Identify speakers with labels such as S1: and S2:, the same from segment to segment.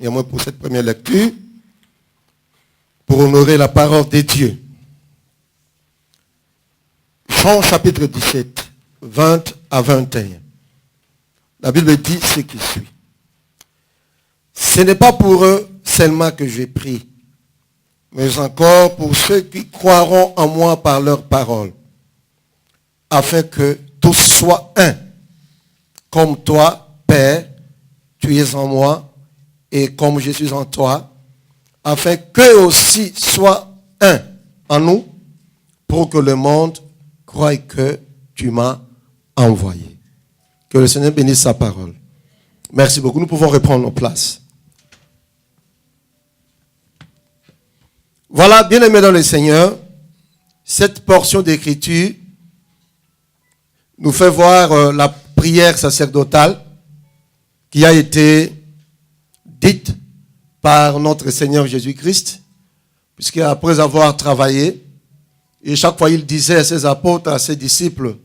S1: néanmoins pour cette première lecture, pour honorer la parole de Dieu. Jean chapitre 17, 20 à 21. La Bible dit ce qui suit. Ce n'est pas pour eux seulement que j'ai pris, mais encore pour ceux qui croiront en moi par leur parole, afin que tous soient un, comme toi, Père, tu es en moi, et comme je suis en toi, afin qu'eux aussi soient un en nous, pour que le monde croie que tu m'as envoyé. Que le Seigneur bénisse sa parole. Merci beaucoup. Nous pouvons reprendre nos places. Voilà, bien-aimés dans le Seigneur, cette portion d'écriture nous fait voir la prière sacerdotale qui a été dite par notre Seigneur Jésus-Christ, puisqu'après avoir travaillé, et chaque fois il disait à ses apôtres, à ses disciples,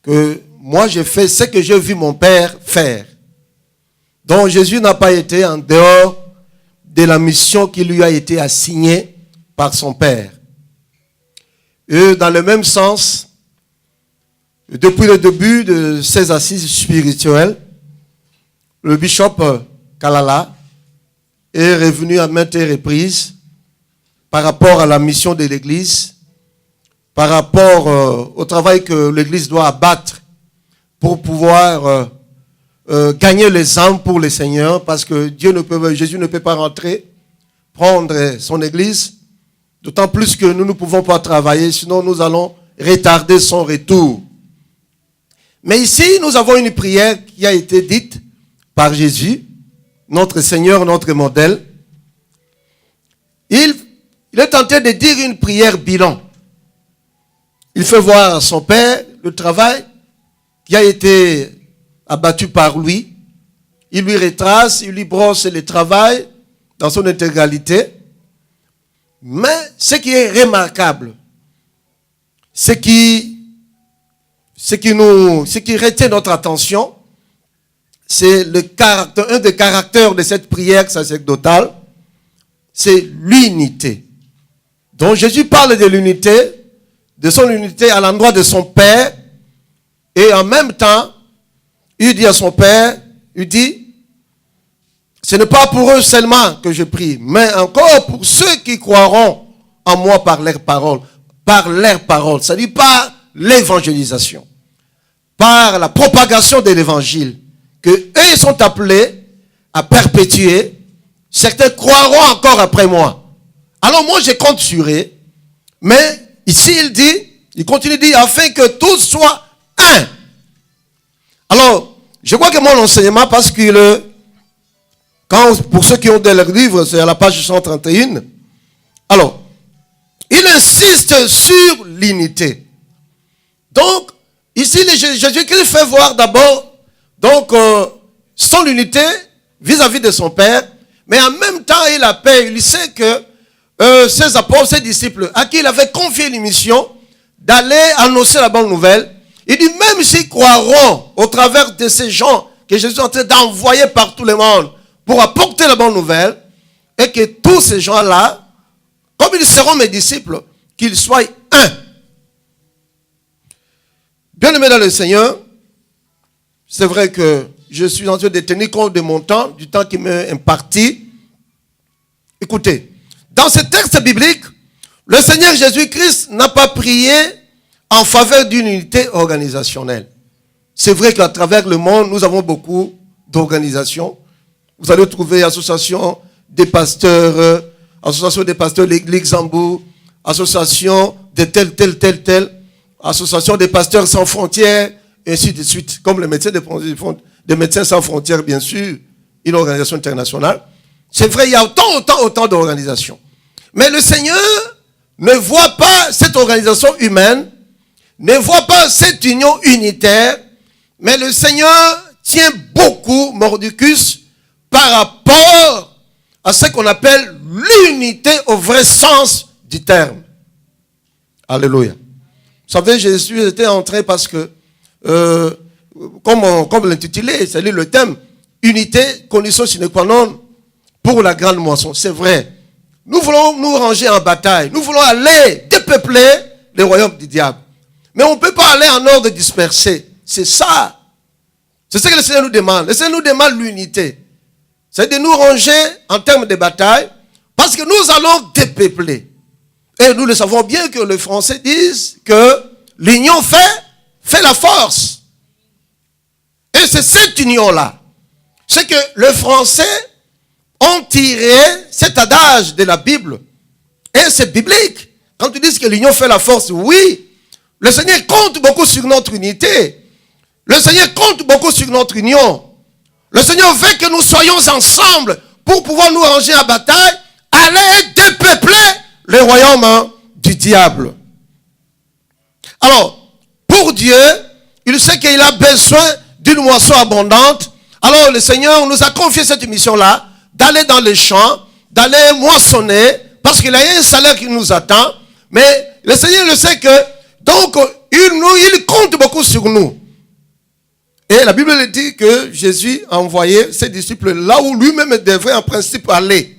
S1: que moi j'ai fait ce que j'ai vu mon Père faire. Donc Jésus n'a pas été en dehors de la mission qui lui a été assignée par son Père. Et dans le même sens, depuis le début de ces assises spirituelles, le bishop Kalala est revenu à maintes reprises par rapport à la mission de l'Église, par rapport au travail que l'Église doit abattre pour pouvoir gagner les âmes pour le Seigneur, parce que Jésus ne peut pas rentrer, prendre son Église, d'autant plus que nous ne pouvons pas travailler, sinon nous allons retarder son retour. Mais ici, nous avons une prière qui a été dite par Jésus, notre Seigneur, notre modèle. Il est tenté de dire une prière bilan. Il fait voir à son Père le travail qui a été abattu par lui. Il lui retrace, il lui brosse le travail dans son intégralité. Mais ce qui est remarquable, ce qui retient notre attention, c'est un des caractères de cette prière sacerdotale, c'est l'unité. Donc Jésus parle de l'unité, de son unité à l'endroit de son Père, et en même temps, il dit à son Père, il dit, ce n'est pas pour eux seulement que je prie, mais encore pour ceux qui croiront en moi par leur parole. Par leur parole, c'est-à-dire par l'évangélisation, par la propagation de l'évangile, que eux sont appelés à perpétuer. Certains croiront encore après moi. Alors moi je compte sur eux, mais ici il continue de dire, afin que tous soient un. Alors, je crois que mon enseignement, parce que pour ceux qui ont des livres, c'est à la page 131. Alors, il insiste sur l'unité. Donc, ici, Jésus-Christ fait voir d'abord son unité vis-à-vis de son Père, mais en même temps, il sait que ses apôtres, ses disciples, à qui il avait confié une mission d'aller annoncer la bonne nouvelle, il dit, même s'ils croiront au travers de ces gens que Jésus est en train d'envoyer par tout le monde pour apporter la bonne nouvelle, et que tous ces gens-là, comme ils seront mes disciples, qu'ils soient un. Bien-aimé dans le Seigneur, c'est vrai que je suis en train de tenir compte de mon temps, du temps qui m'est imparti. Écoutez, dans ce texte biblique, le Seigneur Jésus-Christ n'a pas prié en faveur d'une unité organisationnelle. C'est vrai qu'à travers le monde, nous avons beaucoup d'organisations. Vous allez trouver association des pasteurs, de l'Église Zambour, association de tel, association des pasteurs sans frontières, et ainsi de suite. Comme les médecins des médecins sans frontières, bien sûr, une organisation internationale. C'est vrai, il y a autant d'organisations. Mais le Seigneur ne voit pas cette organisation humaine, ne voit pas cette union unitaire, mais le Seigneur tient beaucoup, mordicus, par rapport à ce qu'on appelle l'unité au vrai sens du terme. Alléluia. Vous savez, Jésus était entré parce que, comme l'intitulé, c'est-à-dire le thème, unité, condition sine qua non, pour la grande moisson. C'est vrai. Nous voulons nous ranger en bataille. Nous voulons aller dépeupler le royaume du diable. Mais on ne peut pas aller en ordre dispersé. C'est ça. C'est ce que le Seigneur nous demande. Le Seigneur nous demande l'unité. C'est de nous ranger en termes de bataille parce que nous allons dépeupler. Et nous le savons bien que les Français disent que l'union fait la force. Et c'est cette union-là. C'est que les Français ont tiré cet adage de la Bible. Et c'est biblique. Quand tu dis que l'union fait la force, oui. Le Seigneur compte beaucoup sur notre unité. Le Seigneur compte beaucoup sur notre union. Le Seigneur veut que nous soyons ensemble pour pouvoir nous ranger à bataille, aller dépeupler le royaume du diable. Alors, pour Dieu, il sait qu'il a besoin d'une moisson abondante. Alors, le Seigneur nous a confié cette mission-là, d'aller dans les champs, d'aller moissonner, parce qu'il y a un salaire qui nous attend. Mais le Seigneur le sait que, donc, il compte beaucoup sur nous. Et la Bible dit que Jésus a envoyé ses disciples là où lui-même devrait en principe aller.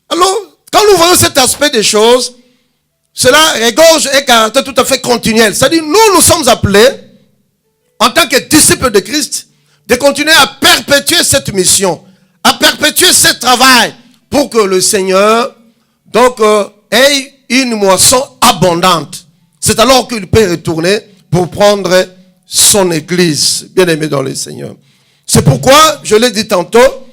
S1: Alors, quand nous voyons cet aspect des choses, cela regorge un caractère tout à fait continuel. C'est-à-dire, nous sommes appelés, en tant que disciples de Christ, de continuer à perpétuer cette mission, à perpétuer ce travail, pour que le Seigneur, donc, ait une moisson abondante. C'est alors qu'il peut retourner pour prendre son église, bien aimé dans le Seigneur. C'est pourquoi, je l'ai dit tantôt,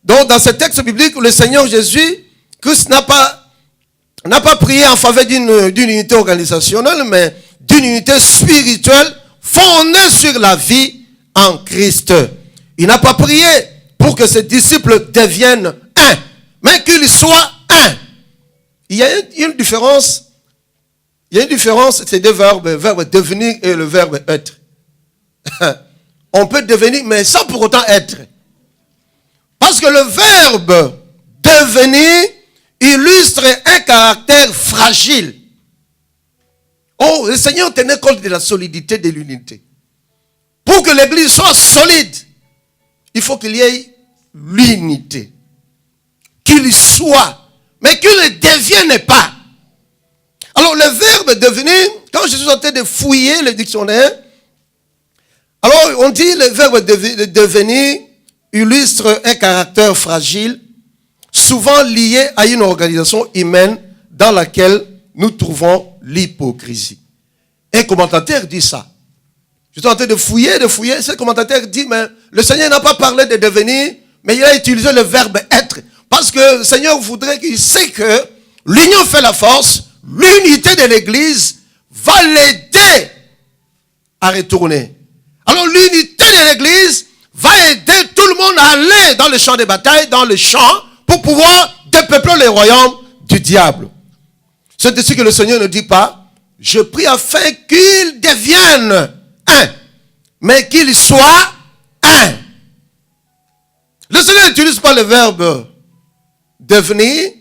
S1: donc dans ce texte biblique, le Seigneur Jésus, Christ n'a pas prié en faveur d'une unité organisationnelle, mais d'une unité spirituelle fondée sur la vie en Christ. Il n'a pas prié pour que ses disciples deviennent un, mais qu'ils soient un. Il y a une différence. Il y a une différence, c'est deux verbes, le verbe devenir et le verbe être. On peut devenir, mais sans pour autant être. Parce que le verbe devenir illustre un caractère fragile. Oh, le Seigneur tenait compte de la solidité de l'unité. Pour que l'église soit solide, il faut qu'il y ait l'unité. Qu'il soit, mais qu'il ne devienne pas. Alors le verbe devenir, quand je suis en train de fouiller le dictionnaire, alors on dit le verbe devenir illustre un caractère fragile, souvent lié à une organisation humaine dans laquelle nous trouvons l'hypocrisie. Un commentateur dit ça. Je suis en train de fouiller. Ce commentateur dit, mais le Seigneur n'a pas parlé de devenir, mais il a utilisé le verbe être. Parce que le Seigneur voudrait qu'il sait que l'union fait la force, l'unité de l'Église va l'aider à retourner. Alors l'unité de l'Église va aider tout le monde à aller dans le champ de bataille, dans le champ, pour pouvoir dépeupler le royaume du diable. C'est ainsi que le Seigneur ne dit pas, je prie afin qu'ils deviennent un, mais qu'ils soient un. Le Seigneur n'utilise pas le verbe devenir,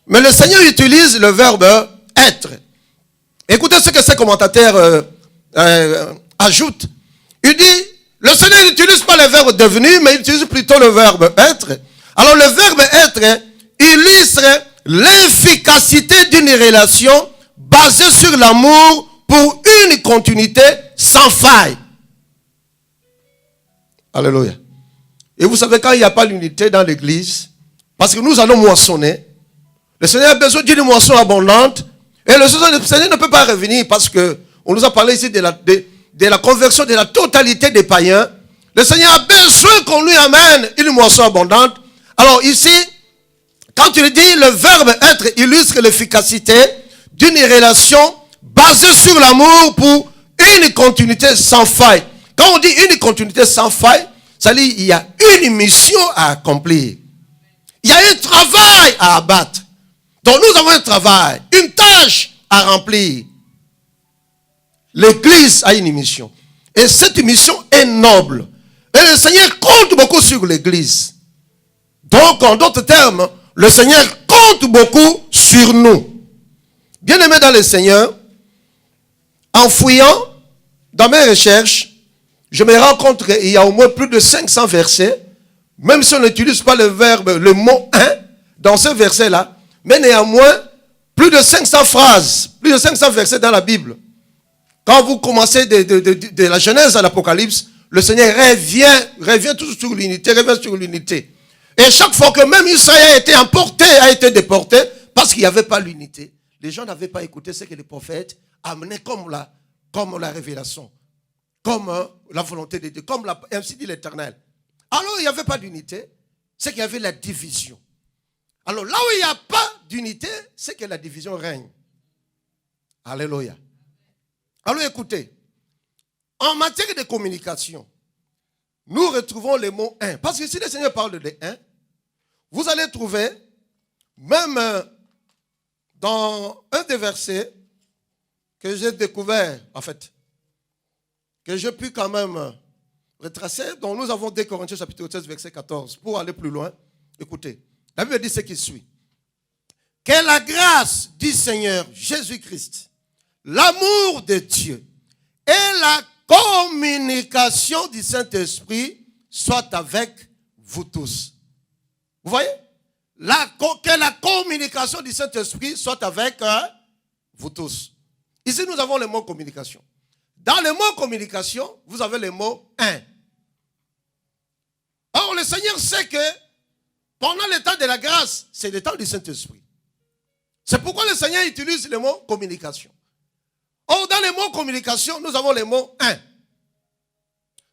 S1: mais le Seigneur utilise le verbe être. Écoutez ce que ces commentateurs ajoutent. Il dit, le Seigneur n'utilise pas le verbe devenir, mais il utilise plutôt le verbe être. Alors le verbe être illustre l'efficacité d'une relation basée sur l'amour pour une continuité sans faille. Alléluia. Et vous savez, quand il n'y a pas l'unité dans l'église, parce que nous allons moissonner, le Seigneur a besoin d'une moisson abondante, et le Seigneur ne peut pas revenir parce que on nous a parlé ici de la conversion de la totalité des païens. Le Seigneur a besoin qu'on lui amène une moisson abondante. Alors ici, quand il dit le verbe être illustre l'efficacité d'une relation basée sur l'amour pour une continuité sans faille. Quand on dit une continuité sans faille, ça dit il y a une mission à accomplir. Il y a un travail à abattre. Donc nous avons un travail, une tâche à remplir. L'église a une mission. Et cette mission est noble. Et le Seigneur compte beaucoup sur l'église. Donc, en d'autres termes, le Seigneur compte beaucoup sur nous. Bien-aimés dans le Seigneur, en fouillant dans mes recherches, je me rends compte qu'il y a au moins plus de 500 versets même si on n'utilise pas le mot un dans ce verset-là, mais néanmoins, plus de 500 phrases, plus de 500 versets dans la Bible. Quand vous commencez de la Genèse à l'Apocalypse, le Seigneur revient toujours sur l'unité, revient sur l'unité. Et chaque fois que même Israël a été emporté, a été déporté, parce qu'il n'y avait pas l'unité, les gens n'avaient pas écouté ce que les prophètes amenaient comme la révélation, comme la volonté de Dieu, comme ainsi dit l'Éternel. Alors il n'y avait pas d'unité, c'est qu'il y avait la division. Alors là où il n'y a pas d'unité, c'est que la division règne. Alléluia. Alors écoutez, en matière de communication, nous retrouvons le mot un. Parce que si le Seigneur parle de un, vous allez trouver, même dans un des versets que j'ai découvert, en fait, que j'ai pu quand même retracer, dont nous avons 2 Corinthiens chapitre 16, verset 14, pour aller plus loin. Écoutez, la Bible dit ce qui suit. Que la grâce du Seigneur Jésus-Christ, l'amour de Dieu et la communication du Saint-Esprit soit avec vous tous. Vous voyez? Que la communication du Saint-Esprit soit avec vous tous. Ici, nous avons le mot communication. Dans le mot communication, vous avez le mot un. Or, le Seigneur sait que pendant le temps de la grâce, c'est le temps du Saint-Esprit. C'est pourquoi le Seigneur utilise le mot communication. Or, dans le mot communication, nous avons le mot un.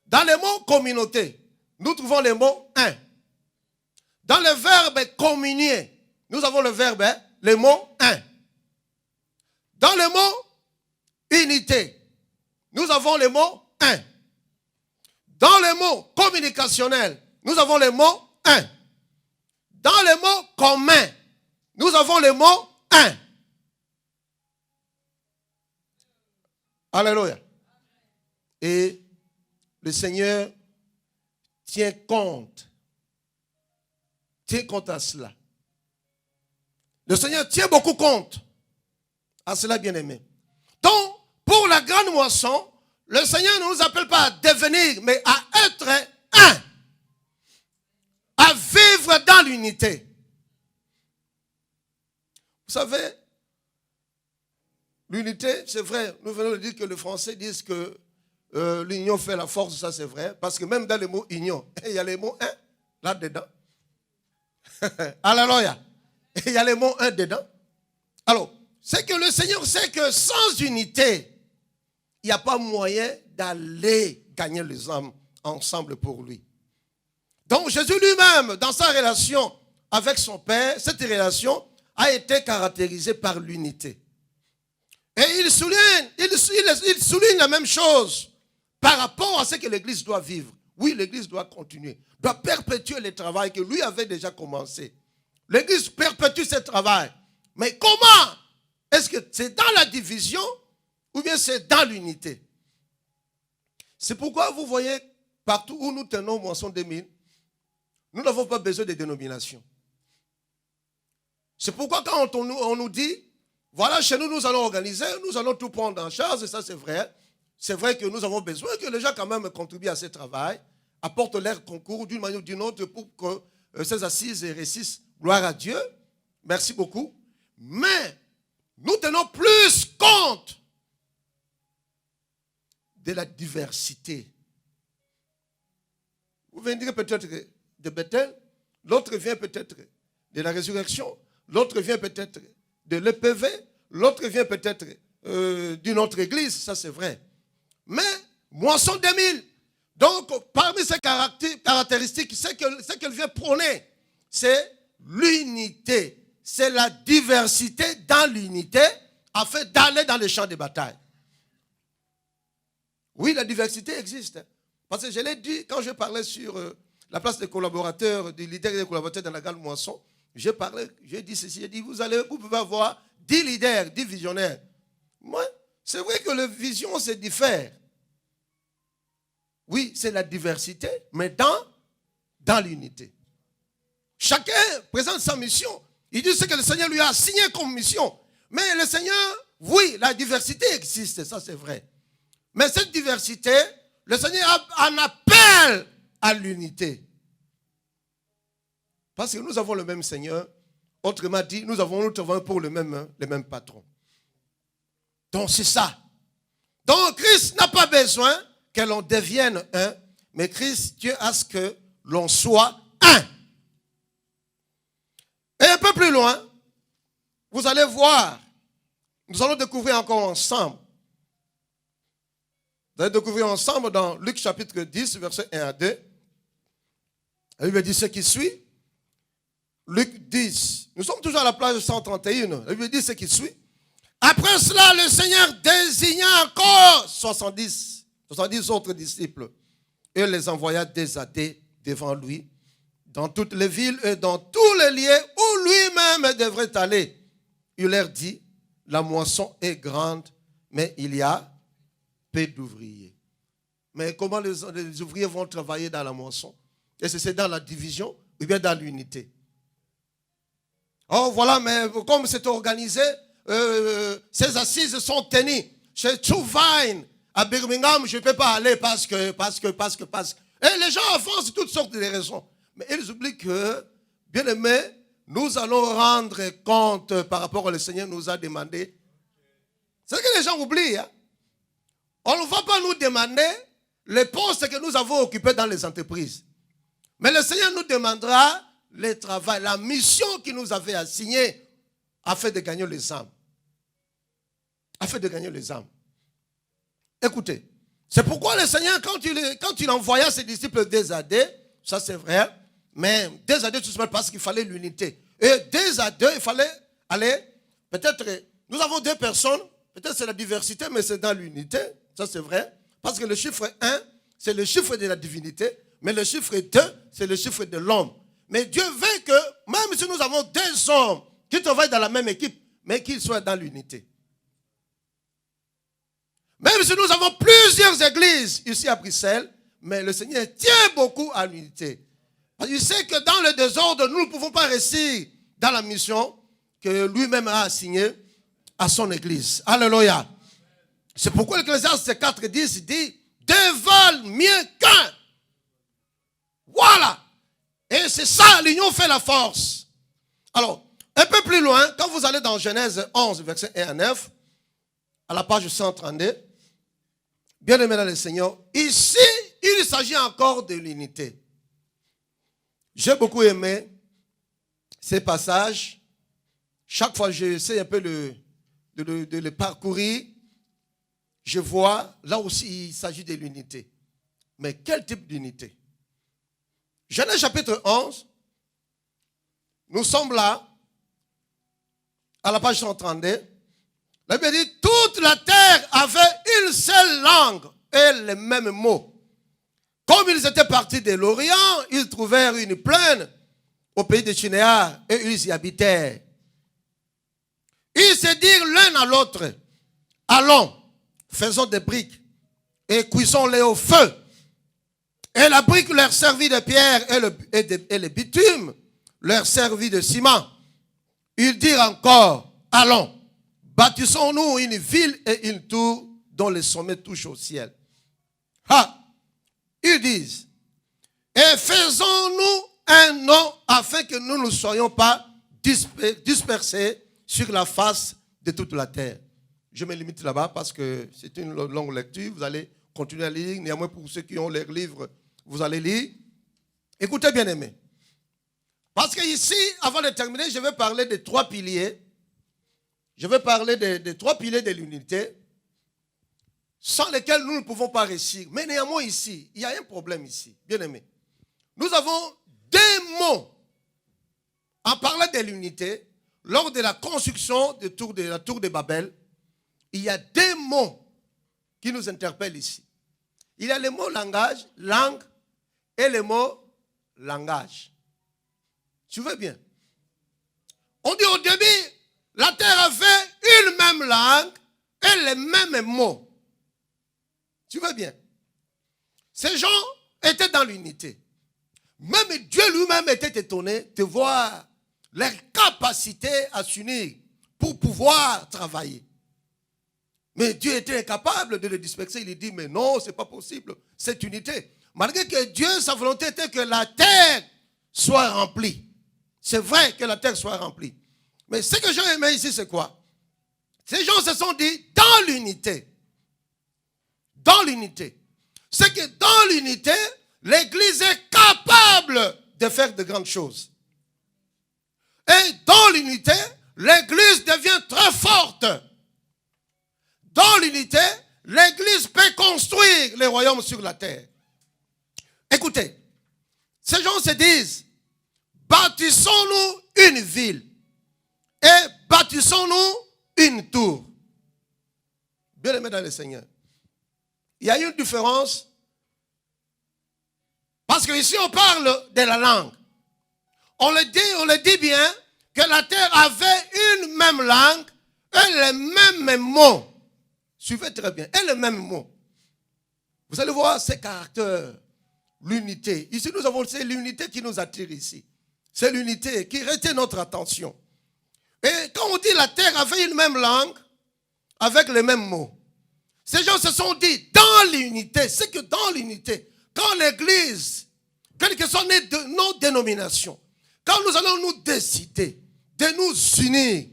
S1: Dans le mot communauté, nous trouvons le mot un. Dans le verbe communier, nous avons le mot un. Dans le mot unité, nous avons le mot un. Dans le mot communicationnel, nous avons le mot un. Dans le mot commun, nous avons le mot un. Alléluia. Et le Seigneur tient compte à cela. Le Seigneur tient beaucoup compte à cela, bien-aimé. Donc, pour la grande moisson, le Seigneur ne nous appelle pas à devenir, mais à être un. À vivre dans l'unité. Vous savez, l'unité, c'est vrai. Nous venons de dire que les Français disent que l'union fait la force, ça c'est vrai. Parce que même dans le mot union, il y a le mot un là-dedans. Alléluia. Il y a le mot un dedans. Alors, c'est que le Seigneur sait que sans unité, il n'y a pas moyen d'aller gagner les hommes ensemble pour lui. Donc Jésus lui-même, dans sa relation avec son Père, cette relation a été caractérisée par l'unité. Et il souligne la même chose par rapport à ce que l'Église doit vivre. Oui, l'Église doit continuer, doit perpétuer le travail que lui avait déjà commencé. L'Église perpétue ce travail. Mais comment? Est-ce que c'est dans la division ou bien c'est dans l'unité? C'est pourquoi vous voyez, partout où nous tenons Moisson 2000, nous n'avons pas besoin de dénomination. C'est pourquoi quand on nous dit, voilà, chez nous, nous allons organiser, nous allons tout prendre en charge, et ça c'est vrai. C'est vrai que nous avons besoin que les gens quand même contribuent à ce travail, apportent leur concours d'une manière ou d'une autre pour que ces assises réussissent. Gloire à Dieu. Merci beaucoup. Mais nous tenons plus compte de la diversité. Vous venez peut-être de Bethel, l'autre vient peut-être de la résurrection, l'autre vient peut-être de l'EPV, l'autre vient peut-être d'une autre église, ça c'est vrai. Mais Moisson 2000, donc parmi ces caractéristiques, ce qu'elle vient prôner, c'est l'unité. C'est la diversité dans l'unité afin d'aller dans les champs de bataille. Oui, la diversité existe. Parce que je l'ai dit quand je parlais sur la place des collaborateurs, des leaders et des collaborateurs dans la grande moisson. J'ai dit ceci, j'ai dit, vous pouvez avoir 10 leaders, 10 visionnaires. Moi, c'est vrai que les visions se diffèrent. Oui, c'est la diversité, mais dans l'unité. Chacun présente sa mission. Il dit ce que le Seigneur lui a assigné comme mission. Mais le Seigneur, oui, la diversité existe, ça c'est vrai. Mais cette diversité, le Seigneur en appelle à l'unité. Parce que nous avons le même Seigneur. Autrement dit, nous travaillons pour le même patron. Donc c'est ça. Donc Christ n'a pas besoin que l'on devienne un, mais Christ, Dieu a ce que l'on soit un. Et un peu plus loin, vous allez voir, nous allons découvrir encore ensemble. Vous allez découvrir ensemble dans Luc chapitre 10, versets 1 à 2. La Bible dit ce qui suit. Luc 10. Nous sommes toujours à la page 131. La Bible dit ce qui suit. Après cela, le Seigneur désigna encore 70 autres disciples et les envoya désadés devant lui dans toutes les villes et dans tous les lieux où lui-même devrait aller. Il leur dit, la moisson est grande, mais il y a peu d'ouvriers. Mais comment les ouvriers vont travailler dans la moisson? Est-ce que c'est dans la division ou bien dans l'unité? Oh voilà, mais comme c'est organisé, ces assises sont tenues. Chez True Vine, à Birmingham, je ne peux pas aller parce que. Et les gens avancent toutes sortes de raisons. Mais ils oublient que, bien aimé, nous allons rendre compte par rapport à le Seigneur nous a demandé. C'est ce que les gens oublient. Hein? On ne va pas nous demander les postes que nous avons occupés dans les entreprises. Mais le Seigneur nous demandera le travail, la mission qu'il nous avait assignée afin de gagner les âmes. Afin de gagner les âmes. Écoutez, c'est pourquoi le Seigneur, quand il envoya ses disciples désadés, ça c'est vrai, mais désadés tout simplement parce qu'il fallait l'unité. Et désadés, il fallait aller, peut-être, nous avons deux personnes, peut-être c'est la diversité, mais c'est dans l'unité, ça c'est vrai, parce que le chiffre 1, c'est le chiffre de la divinité, mais le chiffre 2, c'est le chiffre de l'homme. Mais Dieu veut que, même si nous avons deux hommes qui travaillent dans la même équipe, mais qu'ils soient dans l'unité. Même si nous avons plusieurs églises ici à Bruxelles, mais le Seigneur tient beaucoup à l'unité. Parce qu'il sait que dans le désordre, nous ne pouvons pas réussir dans la mission que lui-même a assignée à son église. Alléluia. C'est pourquoi l'Ecclésiaste 4:10 dit, deux valent mieux qu'un. Voilà. Et c'est ça, l'union fait la force. Alors, un peu plus loin, quand vous allez dans Genèse 11, verset 1 à 9, à la page 132, bien aimé dans le Seigneur, ici, il s'agit encore de l'unité. J'ai beaucoup aimé ces passages. Chaque fois que j'essaie un peu de le parcourir, je vois, là aussi, il s'agit de l'unité. Mais quel type d'unité? Genèse chapitre 11, nous sommes là, à la page 132. La Bible dit, toute la terre avait une seule langue et les mêmes mots. Comme ils étaient partis de l'Orient, ils trouvèrent une plaine au pays de Shinéar et ils y habitèrent. Ils se dirent l'un à l'autre, allons, faisons des briques et cuisons-les au feu. Et la brique leur servit de pierre et le bitume leur servit de ciment. Ils dirent encore, allons, bâtissons-nous une ville et une tour dont le sommet touche au ciel. Ah, ils disent, et faisons-nous un nom afin que nous ne soyons pas dispersés sur la face de toute la terre. Je me limite là-bas parce que c'est une longue lecture. Vous allez continuer à lire. Néanmoins, pour ceux qui ont leurs livres, vous allez lire. Écoutez, bien aimés. Parce que ici, avant de terminer, je vais parler des trois piliers. Je vais parler des trois piliers de l'unité sans lesquels nous ne pouvons pas réussir. Mais néanmoins ici, il y a un problème ici, bien aimé. Nous avons deux mots en parlant de l'unité. Lors de la construction de la tour de Babel, il y a deux mots qui nous interpellent ici. Il y a le mot langage, langue, et le mot langage. Tu veux bien? On dit au début, la terre avait une même langue et les mêmes mots. Tu veux bien? Ces gens étaient dans l'unité. Même Dieu lui-même était étonné de voir leur capacité à s'unir pour pouvoir travailler. Mais Dieu était incapable de les disperser. Il dit, mais non, ce n'est pas possible, cette unité. Malgré que Dieu, sa volonté était que la terre soit remplie. c'est vrai que la terre soit remplie. Mais ce que j'ai aimé ici, c'est quoi? Ces gens se sont dit dans l'unité. Dans l'unité. C'est que dans l'unité, l'Église est capable de faire de grandes choses. Et dans l'unité, l'Église devient très forte. Dans l'unité, l'Église peut construire les royaumes sur la terre. Écoutez, ces gens se disent, bâtissons-nous une ville et bâtissons-nous une tour. Bien aimé dans le Seigneur. Il y a une différence. Parce qu'ici, on parle de la langue. On le dit bien que la terre avait une même langue et les mêmes mots. Suivez très bien. Et les mêmes mots. Vous allez voir ces caractères. L'unité. Ici, nous avons, c'est l'unité qui nous attire ici. C'est l'unité qui retient notre attention. Et quand on dit la terre avait une même langue, avec les mêmes mots, ces gens se sont dit, dans l'unité, c'est que dans l'unité, quand l'Église, quelles que soient nos dénominations, quand nous allons nous décider de nous unir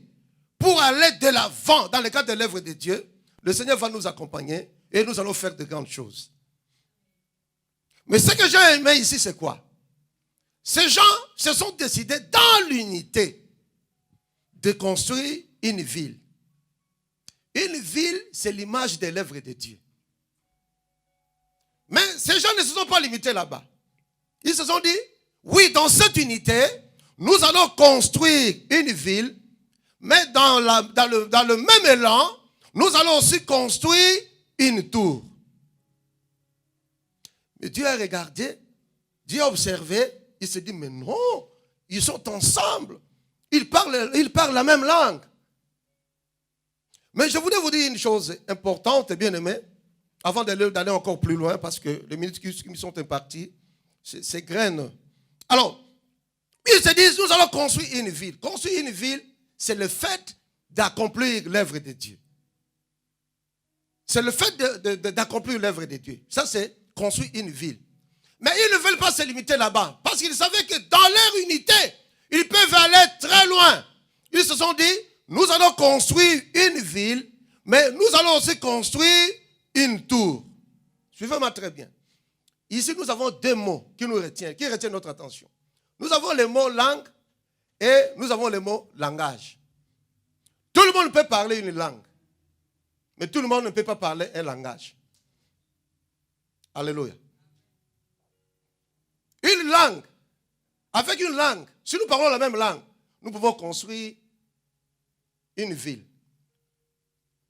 S1: pour aller de l'avant dans le cadre de l'œuvre de Dieu, le Seigneur va nous accompagner et nous allons faire de grandes choses. Mais ce que j'ai aimé ici, c'est quoi? Ces gens se sont décidés dans l'unité de construire une ville. Une ville, c'est l'image de l'œuvre de Dieu. Mais ces gens ne se sont pas limités là-bas. Ils se sont dit, oui, dans cette unité, nous allons construire une ville, mais dans le même élan, nous allons aussi construire une tour. Mais Dieu a regardé, Dieu a observé, il s'est dit, mais non, ils sont ensemble. Ils parlent la même langue. Mais je voulais vous dire une chose importante, bien aimé, avant d'aller encore plus loin, parce que les minutes qui me sont imparties, c'est graines. Alors, ils se disent, nous allons construire une ville. Construire une ville, c'est le fait d'accomplir l'œuvre de Dieu. C'est le fait d'accomplir l'œuvre de Dieu. Ça, c'est construire une ville. Mais ils ne veulent pas se limiter là-bas. Parce qu'ils savaient que dans leur unité, ils peuvent aller très loin. Ils se sont dit, nous allons construire une ville, mais nous allons aussi construire une tour. Suivez-moi très bien. Ici, nous avons deux mots qui retiennent notre attention. Nous avons le mot langue et nous avons le mot langage. Tout le monde peut parler une langue, mais tout le monde ne peut pas parler un langage. Alléluia. Une langue, avec une langue, si nous parlons la même langue, nous pouvons construire une ville.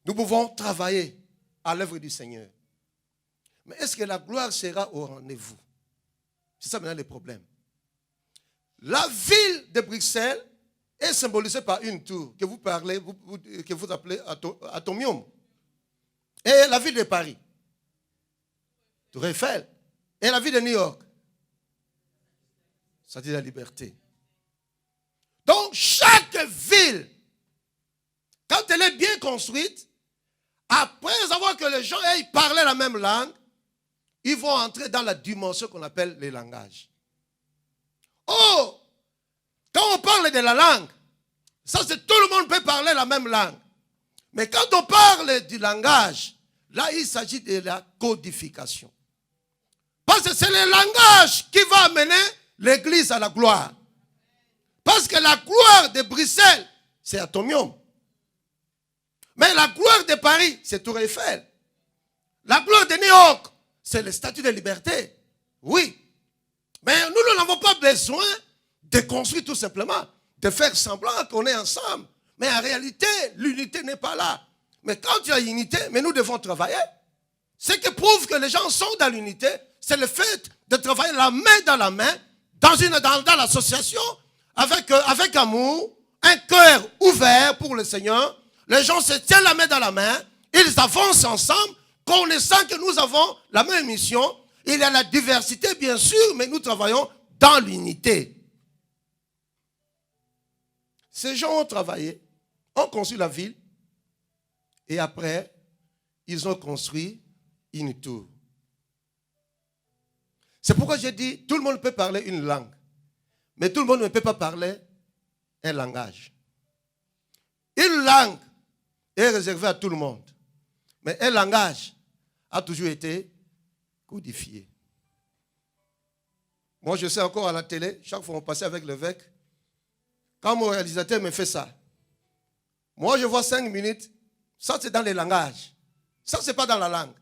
S1: Nous pouvons travailler à l'œuvre du Seigneur. Mais est-ce que la gloire sera au rendez-vous? C'est ça maintenant le problème. La ville de Bruxelles est symbolisée par une tour que vous appelez Atomium. Et la ville de Paris, Tour Eiffel. Et la ville de New York, ça dit la liberté. Donc chaque ville, quand elle est bien construite, après avoir que les gens aient parlé la même langue, ils vont entrer dans la dimension qu'on appelle les langages. Oh, quand on parle de la langue, ça c'est tout le monde peut parler la même langue. Mais quand on parle du langage, là il s'agit de la codification. Parce que c'est le langage qui va amener l'Église à la gloire. Parce que la gloire de Bruxelles, c'est Atomium. Mais la gloire de Paris, c'est Tour Eiffel. La gloire de New York, c'est le statut de liberté. Oui. Mais nous n'avons pas besoin de construire tout simplement, de faire semblant qu'on est ensemble. Mais en réalité, l'unité n'est pas là. Mais quand il y a unité, mais nous devons travailler. Ce qui prouve que les gens sont dans l'unité, c'est le fait de travailler la main dans la main, dans l'association, avec amour, un cœur ouvert pour le Seigneur. Les gens se tiennent la main dans la main, ils avancent ensemble, connaissant que nous avons la même mission. Il y a la diversité, bien sûr, mais nous travaillons dans l'unité. Ces gens ont travaillé, ont construit la ville, et après, ils ont construit une tour. C'est pourquoi j'ai dit, tout le monde peut parler une langue, mais tout le monde ne peut pas parler un langage. Une langue est réservée à tout le monde. Mais un langage a toujours été codifié. Moi, je sais encore à la télé, chaque fois qu'on passait avec l'évêque, quand mon réalisateur me fait ça, moi, je vois 5 minutes, ça c'est dans les langages. Ça, c'est pas dans la langue.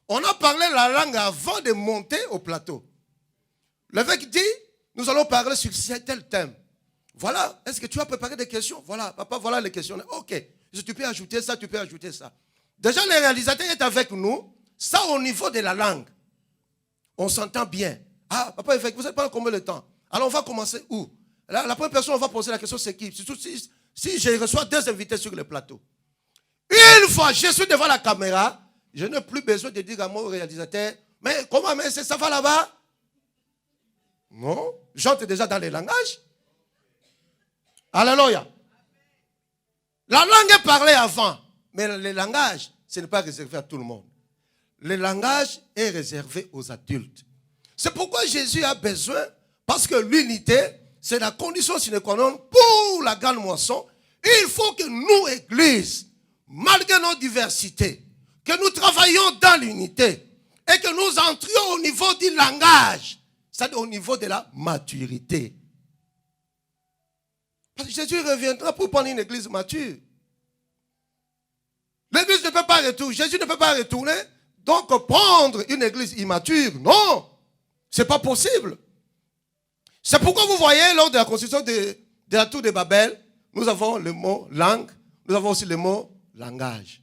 S1: On a parlé la langue avant de monter au plateau. L'évêque dit, nous allons parler sur tel thème. Voilà, est-ce que tu as préparé des questions? Voilà, papa, voilà les questions. Ok, si tu peux ajouter ça, tu peux ajouter ça. Déjà, le réalisateur est avec nous. Ça, au niveau de la langue, on s'entend bien. Ah, papa, évêque, vous n'avez pas combien de temps? Alors, on va commencer où? La première personne, on va poser la question, c'est qui? Surtout si je reçois 2 invités sur le plateau. Une fois, je suis devant la caméra, je n'ai plus besoin de dire à mon réalisateur, mais comment, mais ça va là-bas? Non, j'entre déjà dans les langages. Alléluia. La langue est parlée avant, mais le langage, ce n'est pas réservé à tout le monde. Le langage est réservé aux adultes. C'est pourquoi Jésus a besoin, parce que l'unité, c'est la condition sine qua non pour la grande moisson. Il faut que nous, Église, malgré nos diversités, que nous travaillions dans l'unité et que nous entrions au niveau du langage, c'est-à-dire au niveau de la maturité. Parce que Jésus reviendra pour prendre une église mature. L'église ne peut pas retourner. Jésus ne peut pas retourner. Donc prendre une église immature, non. Ce n'est pas possible. C'est pourquoi vous voyez, lors de la construction de la tour de Babel, nous avons le mot langue, nous avons aussi le mot langage.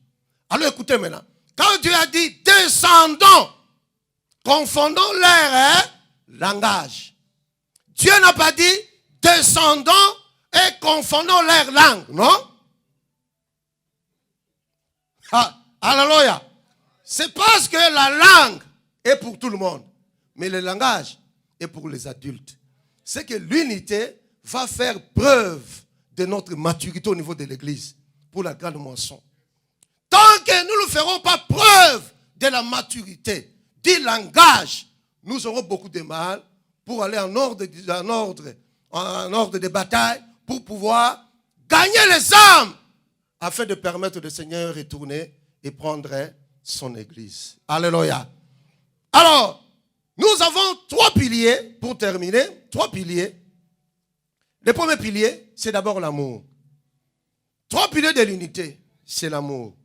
S1: Alors écoutez maintenant. Quand Dieu a dit descendons, confondons leur langage. Dieu n'a pas dit descendons et confondons leur langue, non? Ah, alléluia. C'est parce que la langue est pour tout le monde, mais le langage est pour les adultes. C'est que l'unité va faire preuve de notre maturité au niveau de l'église pour la grande moisson. Tant que nous ne ferons pas preuve de la maturité, du langage, nous aurons beaucoup de mal pour aller en ordre de bataille, pour pouvoir gagner les âmes, afin de permettre au Seigneur de retourner et prendre son église. Alléluia. Alors, nous avons 3 piliers pour terminer. 3 piliers. Le premier pilier, c'est d'abord l'amour. 3 piliers de l'unité, c'est l'amour.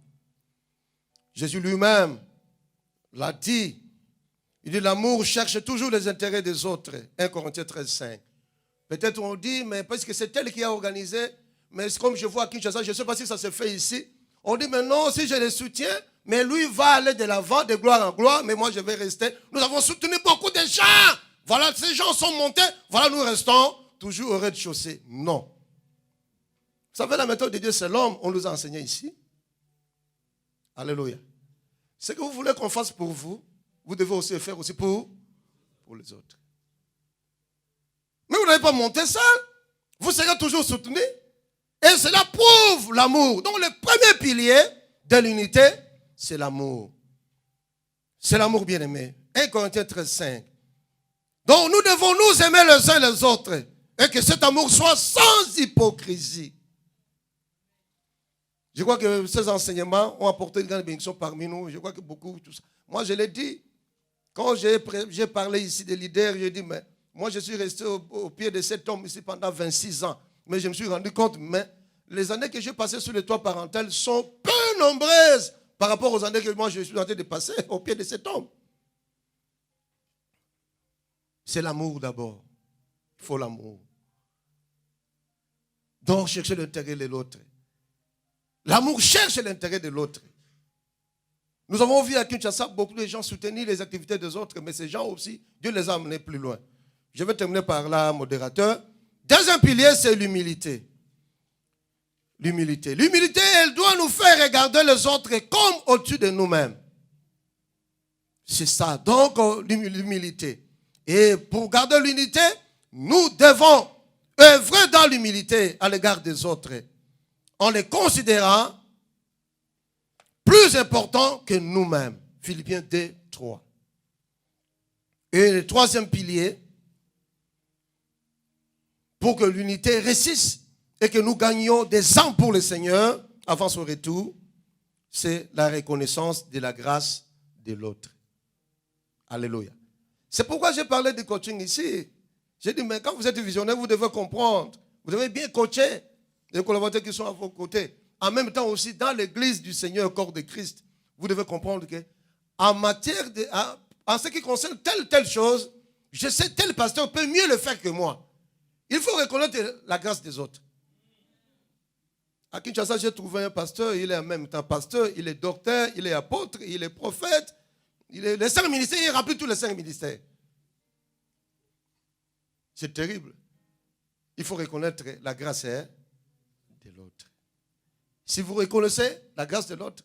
S1: Jésus lui-même l'a dit. Il dit l'amour cherche toujours les intérêts des autres. 1 Corinthiens 13, 5. Peut-être on dit, mais parce que c'est elle qui a organisé, mais comme je vois à Kinshasa, je ne sais pas si ça se fait ici. On dit, mais non, si je le soutiens, mais lui va aller de l'avant, de gloire en gloire, mais moi je vais rester. Nous avons soutenu beaucoup de gens. Voilà, ces gens sont montés. Voilà, nous restons toujours au rez-de-chaussée. Non. Vous savez, la méthode de Dieu, c'est l'homme. On nous a enseigné ici. Alléluia. Ce que vous voulez qu'on fasse pour vous, vous devez aussi le faire aussi pour les autres. Mais vous n'allez pas monter seul. Vous serez toujours soutenu. Et cela prouve l'amour. Donc le premier pilier de l'unité, c'est l'amour. C'est l'amour bien-aimé. 1 Corinthiens 13, 5. Donc nous devons nous aimer les uns les autres. Et que cet amour soit sans hypocrisie. Je crois que ces enseignements ont apporté une grande bénédiction parmi nous. Je crois que beaucoup, tout ça. Moi, je l'ai dit. Quand j'ai parlé ici des leaders, j'ai dit, mais moi, je suis resté au pied de cet homme ici pendant 26 ans. Mais je me suis rendu compte, mais les années que j'ai passées sur le toit parental sont peu nombreuses par rapport aux années que moi, je suis en train de passer au pied de cet homme. C'est l'amour d'abord. Il faut l'amour. Donc, chercher l'intérêt de l'autre. L'amour cherche l'intérêt de l'autre. Nous avons vu à Kinshasa beaucoup de gens soutenir les activités des autres, mais ces gens aussi, Dieu les a amenés plus loin. Je vais terminer par là, modérateur. Deuxième pilier, c'est l'humilité. L'humilité. L'humilité, elle doit nous faire regarder les autres comme au-dessus de nous-mêmes. C'est ça, donc l'humilité. Et pour garder l'unité, nous devons œuvrer dans l'humilité à l'égard des autres, en les considérant plus importants que nous-mêmes. Philippiens 2, 3. Et le troisième pilier, pour que l'unité réussisse, et que nous gagnions des âmes pour le Seigneur avant son retour, c'est la reconnaissance de la grâce de l'autre. Alléluia. C'est pourquoi j'ai parlé de coaching ici. J'ai dit, mais quand vous êtes visionnaire, vous devez comprendre. Vous devez bien coacher les collaborateurs qui sont à vos côtés. En même temps aussi, dans l'église du Seigneur, corps de Christ, vous devez comprendre que en matière de, en ce qui concerne telle chose, je sais tel pasteur peut mieux le faire que moi. Il faut reconnaître la grâce des autres. À Kinshasa, j'ai trouvé un pasteur, il est en même temps pasteur, il est docteur, il est apôtre, il est prophète, les 5 ministères, il remplit tous les 5 ministères. C'est terrible. Il faut reconnaître la grâce de l'autre. Si vous reconnaissez la grâce de l'autre,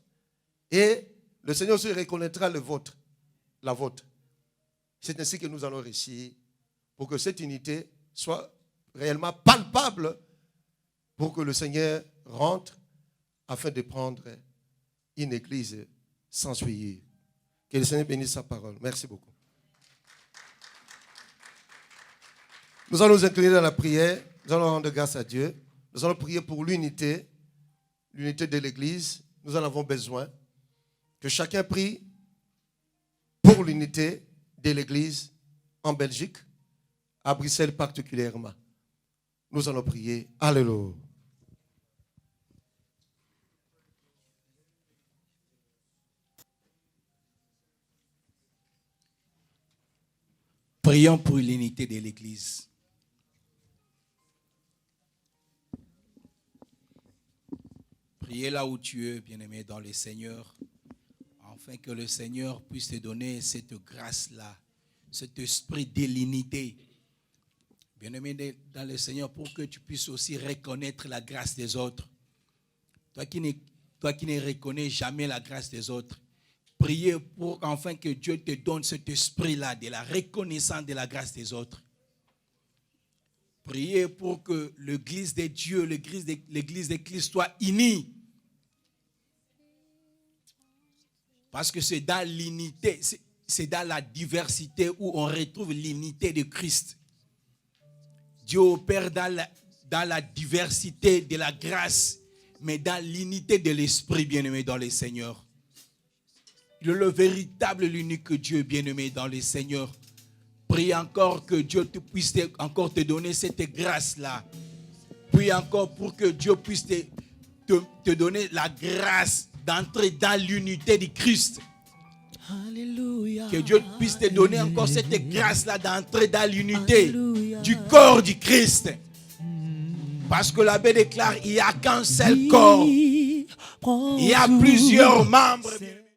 S1: et le Seigneur aussi reconnaîtra la vôtre. C'est ainsi que nous allons réussir pour que cette unité soit réellement palpable pour que le Seigneur rentre afin de prendre une église sans souillure. Que le Seigneur bénisse sa parole. Merci beaucoup. Nous allons nous incliner dans la prière. Nous allons rendre grâce à Dieu. Nous allons prier pour l'unité de l'église. Nous en avons besoin. Que chacun prie pour l'unité de l'église en Belgique, à Bruxelles particulièrement. Nous allons prier. Alléluia.
S2: Prions pour l'unité de l'Église. Priez là où tu es, bien-aimé dans le Seigneur, afin que le Seigneur puisse te donner cette grâce-là, cet esprit de l'unité. Bien-aimé dans le Seigneur, pour que tu puisses aussi reconnaître la grâce des autres. Toi qui ne reconnais jamais la grâce des autres, priez pour enfin que Dieu te donne cet esprit-là de la reconnaissance de la grâce des autres. Priez pour que l'église de Dieu, l'église de Christ soit unie. Parce que c'est dans l'unité, c'est dans la diversité où on retrouve l'unité de Christ. Dieu opère dans la diversité de la grâce, mais dans l'unité de l'esprit, bien-aimé dans le Seigneur. Il est le véritable, l'unique Dieu, bien-aimé dans le Seigneur. Prie encore que Dieu puisse encore te donner cette grâce-là. Prie encore pour que Dieu puisse te donner la grâce d'entrer dans l'unité de Christ. Alléluia. Que Dieu puisse te donner encore cette grâce-là d'entrer dans l'unité du corps du Christ. Parce que la Bible déclare qu'il n'y a qu'un seul corps. Il y a plusieurs membres.